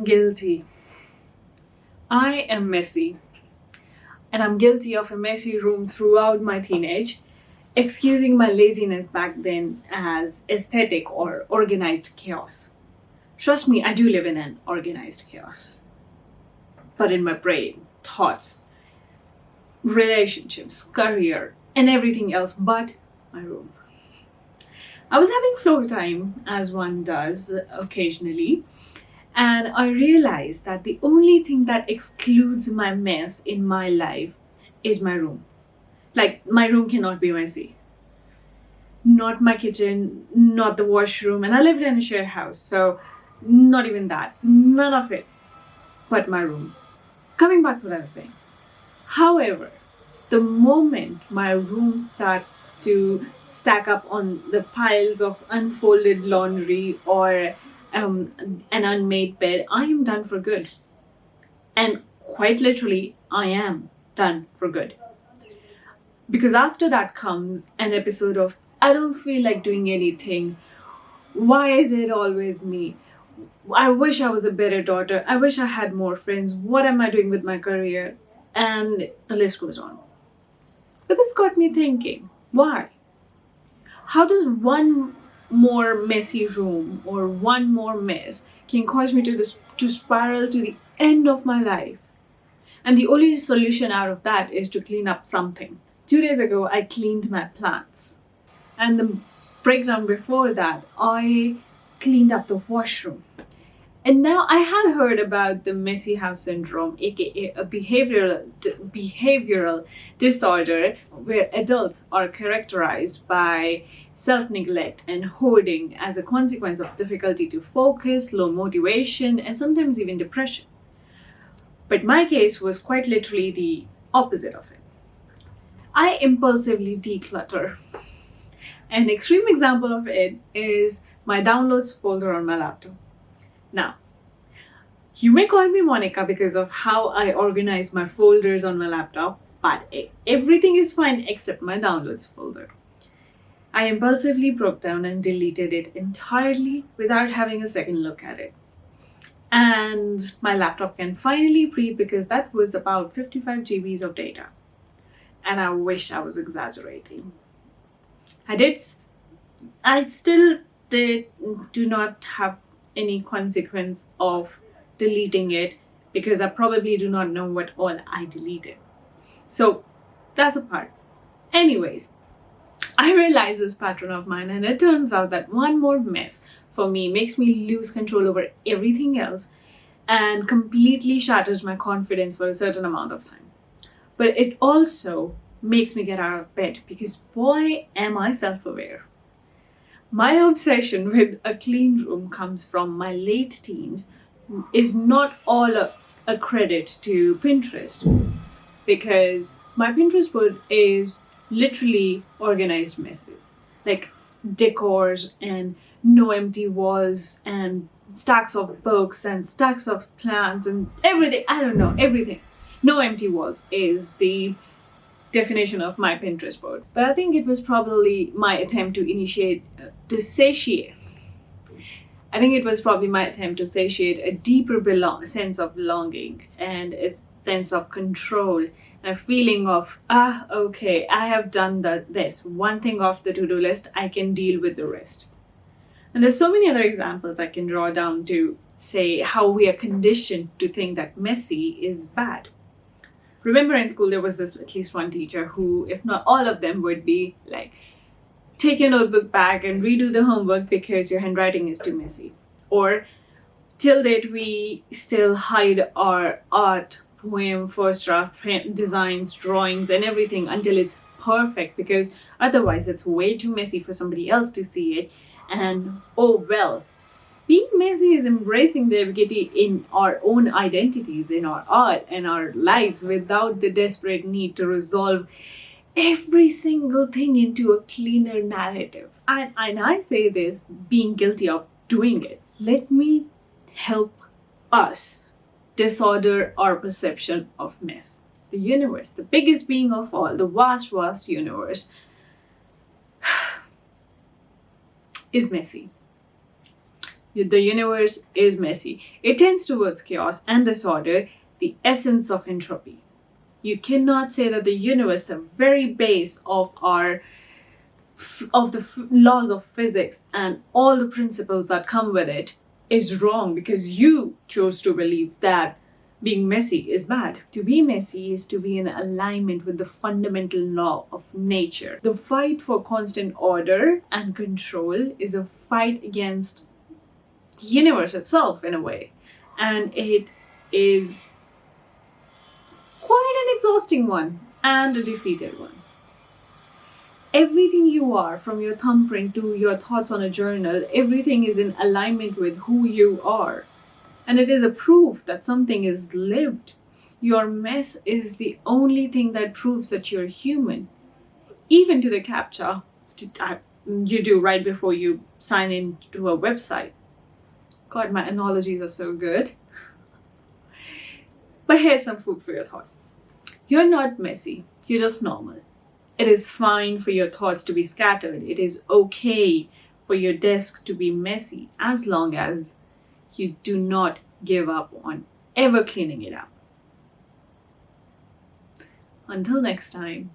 guilty. I am messy. And I'm guilty of a messy room throughout my teenage, excusing my laziness back then as aesthetic or organized chaos. Trust me, I do live in an organized chaos. But in my brain, thoughts, relationships, career, and everything else but my room. I was having floor time, as one does occasionally, and I realized that the only thing that excludes my mess in my life is my room. Like, my room cannot be messy. Not my kitchen, not the washroom, and I lived in a shared house, so not even that. None of it but my room. Coming back to what I was saying. However, the moment my room starts to stack up on the piles of unfolded laundry or an unmade bed, I am done for good. And quite literally, I am done for good. Because after that comes an episode of, I don't feel like doing anything. Why is it always me? I wish I was a better daughter. I wish I had more friends. What am I doing with my career? And the list goes on. But this got me thinking, why? How does one more messy room or one more mess can cause me to spiral to the end of my life? And the only solution out of that is to clean up something. 2 days ago, I cleaned my plants. And the breakdown before that, I cleaned up the washroom. And now I had heard about the messy house syndrome, aka a behavioral disorder where adults are characterized by self-neglect and hoarding as a consequence of difficulty to focus, low motivation, and sometimes even depression. But my case was quite literally the opposite of it. I impulsively declutter. An extreme example of it is my downloads folder on my laptop. Now, you may call me Monica because of how I organize my folders on my laptop, but everything is fine except my downloads folder. I impulsively broke down and deleted it entirely without having a second look at it. And my laptop can finally breathe because that was about 55 GBs of data. And I wish I was exaggerating. I still do not have any consequence of deleting it because I probably do not know what all I deleted. So that's a part. Anyways, I realized this pattern of mine, and it turns out that one more mess for me makes me lose control over everything else and completely shatters my confidence for a certain amount of time. But it also makes me get out of bed because boy, am I self-aware. My obsession with a clean room comes from my late teens, is not all a credit to Pinterest, because my Pinterest board is literally organized messes, like decors and no empty walls and stacks of books and stacks of plants and everything. I don't know, everything. No empty walls is the definition of my Pinterest board. But I think it was probably my attempt to satiate a deeper sense of belonging and a sense of control and a feeling of, okay, I have done this one thing off the to-do list, I can deal with the rest. And there's so many other examples I can draw down to say how we are conditioned to think that messy is bad. Remember in school, there was at least one teacher who, if not all of them, would be like, take your notebook back and redo the homework because your handwriting is too messy. Or till date, we still hide our art, poem, first draft, designs, drawings, and everything until it's perfect because otherwise it's way too messy for somebody else to see it. And oh well. Being messy is embracing the ambiguity in our own identities, in our art and our lives without the desperate need to resolve every single thing into a cleaner narrative. And I say this being guilty of doing it. Let me help us disorder our perception of mess. The universe, the biggest being of all, the vast, vast universe is messy. The universe is messy. It tends towards chaos and disorder, the essence of entropy. You cannot say that the universe, the very base of laws of physics and all the principles that come with it, is wrong because you chose to believe that being messy is bad. To be messy is to be in alignment with the fundamental law of nature. The fight for constant order and control is a fight against the universe itself, in a way. And it is quite an exhausting one and a defeated one. Everything you are, from your thumbprint to your thoughts on a journal, everything is in alignment with who you are. And it is a proof that something is lived. Your mess is the only thing that proves that you're human. Even to the CAPTCHA you do right before you sign into a website. God, my analogies are so good. But here's some food for your thought. You're not messy, you're just normal. It is fine for your thoughts to be scattered. It is okay for your desk to be messy as long as you do not give up on ever cleaning it up. Until next time.